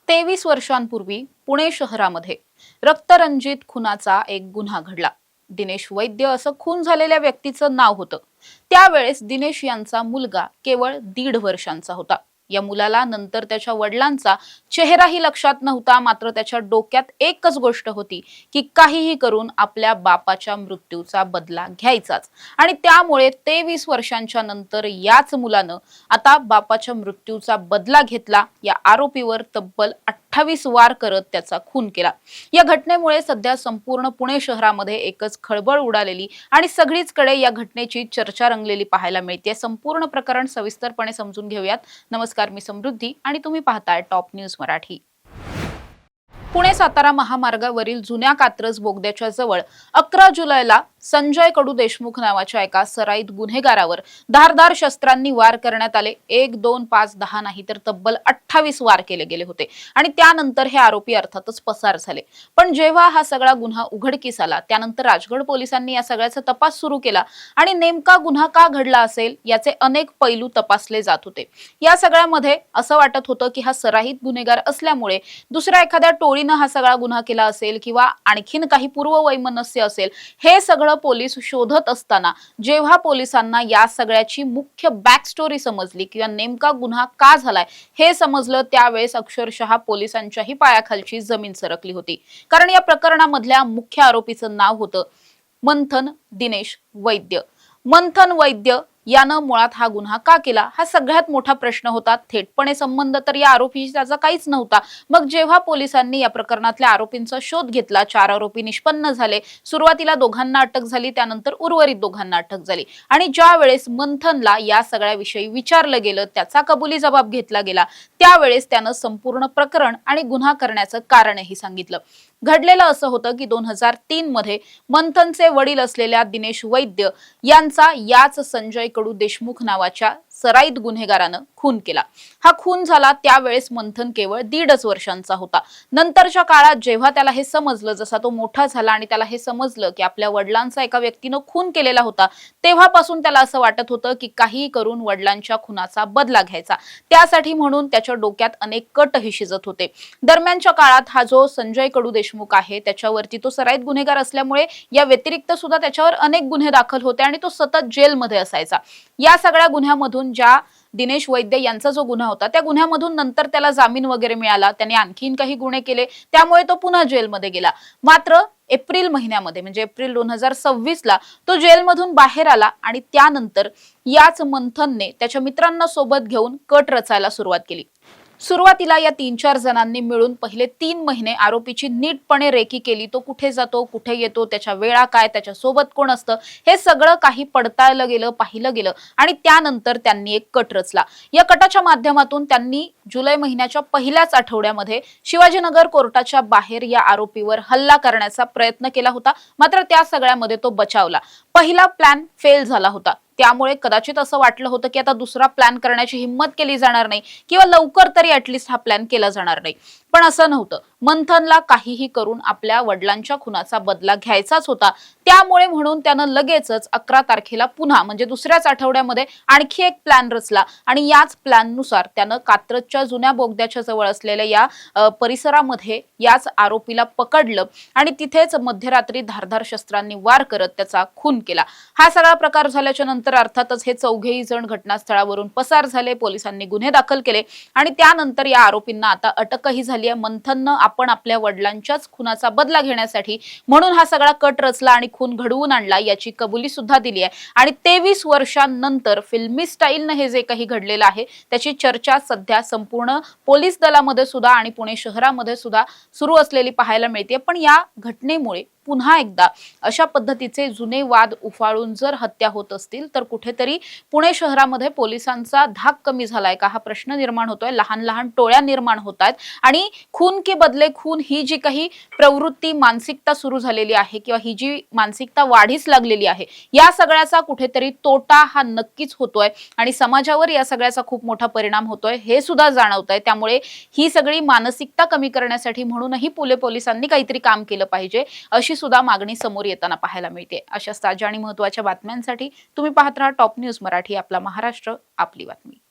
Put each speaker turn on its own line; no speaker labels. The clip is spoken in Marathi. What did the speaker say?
23 वर्षांपूर्वी पुणे शहरामध्ये रक्तरंजित खुनाचा एक गुन्हा घडला। दिनेश वैद्य असं खून झालेल्या व्यक्तीचं नाव होतं। त्यावेळेस दिनेश यांचा मुलगा केवळ 1.5 वर्षांचा होता। या मुलाला नंतर त्याच्या वडिलांचा चेहराही लक्षात नव्हता, मात्र त्याच्या डोक्यात एकच गोष्ट होती की काहीही करून आपल्या बापाच्या मृत्यूचा बदला घ्यायचाच। आणि त्यामुळे 23 वर्षांच्या नंतर याच मुलानं आता बापाच्या मृत्यूचा बदला घेतला। या आरोपीवर तब्बल 28 वार करत त्याचा खून केला। या घटनेमुळे सध्या संपूर्ण पुणे शहरामध्ये एकच खळबळ उडालेली आणि सगळीचकडे या घटनेची चर्चा रंगलेली पाहायला मिळते। संपूर्ण प्रकरण सविस्तरपणे समजून घेऊयात। नमस्कार, मी समृद्धी आणि तुम्ही पाहताय टॉप न्यूज मराठी। पुणे सातारा महामार्गावरील जुन्या कात्रज बोगद्याच्या जवळ 11 जुलैला संजय कडू देशमुख नावाच्या एका सराईत गुन्हेगारावर धारदार शस्त्रांनी वार करण्यात आले। 1, 2, 5, 10 नाही तर तब्बल 28 वार केले गेले होते आणि त्यानंतर हे आरोपी अर्थातच पसार झाले। पण जेव्हा हा सगळा गुन्हा उघडकीस आला त्यानंतर राजगड पोलिसांनी या सगळ्याचा तपास सुरू केला आणि नेमका गुन्हा का घडला असेल याचे अनेक पैलू तपासले जात होते। या सगळ्यामध्ये असं वाटत होतं की हा सराईत गुन्हेगार असल्यामुळे दुसऱ्या एखाद्या टोळीनं हा सगळा गुन्हा केला असेल किंवा आणखीन काही पूर्ववैमनस्य असेल। हे सगळं पोलीस शोधत असताना जेव्हा पोलिसांना या सगळ्याची मुख्य बॅक स्टोरी समजली किंवा नेमका गुन्हा का झालाय हे समजलं, त्यावेळेस अक्षरशः पोलिसांच्याही पायाखालची जमीन सरकली होती। कारण या प्रकरणामधल्या मुख्य आरोपीचं नाव होतं मंथन दिनेश वैद्य। मंथन वैद्य यानं मुळात हा गुन्हा का केला हा सगळ्यात मोठा प्रश्न होता। थेटपणे संबंध तर या आरोपीशी त्याचा काहीच नव्हता। मग जेव्हा पोलिसांनी या प्रकरणातल्या आरोपींचा शोध घेतला, 4 आरोपी निष्पन्न झाले। सुरुवातीला दोघांना अटक झाली, त्यानंतर उर्वरित दोघांना अटक झाली आणि ज्या वेळेस मंथनला या सगळ्याविषयी विचारलं गेलं, त्याचा कबुली जबाब घेतला गेला, त्यावेळेस त्यानं संपूर्ण प्रकरण आणि गुन्हा करण्याचं कारणही सांगितलं। घडलेलं असं होतं की 2003 मध्ये मंथनचे वडील असलेल्या दिनेश वैद्य यांचा याच संजय कडू देशमुख नावाच्या सराईत गुन्हेगारानं खून केला। हा खून झाला त्यावेळेस मंथन केवळ 1.5 वर्षांचा होता। नंतरच्या काळात जेव्हा त्याला हे समजलं, जसा तो मोठा झाला आणि त्याला हे समजलं की आपल्या वडिलांचा एका व्यक्तीनं खून केलेला होता, तेव्हापासून त्याला असं वाटत होतं की काहीही करून वडिलांच्या खुनाचा बदला घ्यायचा। त्यासाठी म्हणून त्याच्या डोक्यात अनेक कटही शिजत होते। दरम्यानच्या काळात हा जो संजय कडू देशमुख आहे त्याच्यावरती तो सराईत गुन्हेगार असल्यामुळे या व्यतिरिक्त सुद्धा त्याच्यावर अनेक गुन्हे दाखल होते आणि तो सतत जेलमध्ये असायचा। या सगळ्या गुन्ह्यामधून ज्या दिनेश वैद्य यांचा जो गुन्हा होता त्या गुन्ह्यामधून नंतर त्याला जामीन वगैरे मिळाला, त्याने आणखीन काही गुन्हे केले, त्यामुळे तो पुन्हा जेलमध्ये गेला। मात्र एप्रिल महिन्यामध्ये म्हणजे एप्रिल 2026 ला तो जेलमधून बाहेर आला आणि त्यानंतर याच मंथनने त्याच्या मित्रांना सोबत घेऊन कट रचायला सुरुवात केली। सुरुवातीला या 3-4 जणांनी मिळून पहिले 3 महिने आरोपीची नीटपणे रेकी केली। तो कुठे जातो, कुठे येतो, त्याच्या वेळा काय, त्याच्या सोबत कोण असतं, हे सगळं काही पडताळलं गेलं, पाहिलं गेलं आणि त्यानंतर त्यांनी एक कट रचला। या कटाच्या माध्यमातून त्यांनी जुलै महिन्याच्या पहिल्याच आठवड्यामध्ये शिवाजीनगर कोर्टाच्या बाहेर या आरोपीवर हल्ला करण्याचा प्रयत्न केला होता। मात्र त्या सगळ्यामध्ये तो बचावला। पहिला प्लॅन फेल झाला होता, त्यामुळे कदाचित असं वाटलं होतं की आता दुसरा प्लॅन करण्याची हिम्मत केली जाणार नाही किंवा लवकर तरी ऍटलीस्ट हा प्लॅन केला जाणार नाही। पण असं नव्हतं। मंथनला काहीही करून आपल्या वडिलांच्या खुनाचा बदला घ्यायचाच होता। त्यामुळे म्हणून त्यानं लगेचच 11 तारखेला पुन्हा म्हणजे दुसऱ्याच आठवड्यामध्ये आणखी एक प्लॅन रचला आणि याच प्लॅननुसार त्यानं कात्रजच्या जुन्या बोगद्याच्या जवळ असलेल्या या परिसरामध्ये याच आरोपीला पकडलं आणि तिथेच मध्यरात्री धारदार शस्त्रांनी वार करत त्याचा खून केला। हा सगळा प्रकार झाल्याच्या नंतर अर्थातच हे चौघेही जण घटनास्थळावरून पसार झाले। पोलिसांनी गुन्हे दाखल केले आणि त्यानंतर या आरोपींना आता अटकही झाली आहे। मंथननं आपण आपल्या वडिलांच्याच खुनाचा बदला घेण्यासाठी म्हणून हा सगळा कट रचला आणि खून घडवून आणला याची कबुली सुद्धा दिली आहे। आणि 23 वर्षांनंतर फिल्मी स्टाईलनं हे जे काही घडलेलं आहे त्याची चर्चा सध्या संपूर्ण पोलीस दलामध्ये सुद्धा आणि पुणे शहरामध्ये सुद्धा सुरू असलेली पाहायला मिळते। पण या घटनेमुळे पुन्हा एकदा अशा पद्धतीचे जुने वाद उफाळून जर हत्या होत असतील तर कुठेतरी पुणे शहरामध्ये पोलिसांचा धाक कमी झालाय का हा प्रश्न निर्माण होतोय। लहान लहान टोळ्या निर्माण होत आहेत आणि खून के बदले खून ही जी काही प्रवृत्ती मानसिकता सुरू झालेली आहे किंवा ही जी मानसिकता वाढीस लागलेली आहे, या सगळ्याचा कुठेतरी तोटा हा नक्कीच होतोय आणि समाजावर या सगळ्याचा खूप मोठा परिणाम होतोय हे सुद्धा जाणवतंय। त्यामुळे ही सगळी मानसिकता कमी करण्यासाठी म्हणूनही पुणे पोलिसांनी काहीतरी काम केलं पाहिजे अशी सुद्धा मागणी समोर येताना पाहायला मिळते। अशा ताज्या आणि महत्त्वाच्या बातम्यांसाठी तुम्ही पाहत राहा टॉप न्यूज मराठी। आपला महाराष्ट्र, आपली बातमी।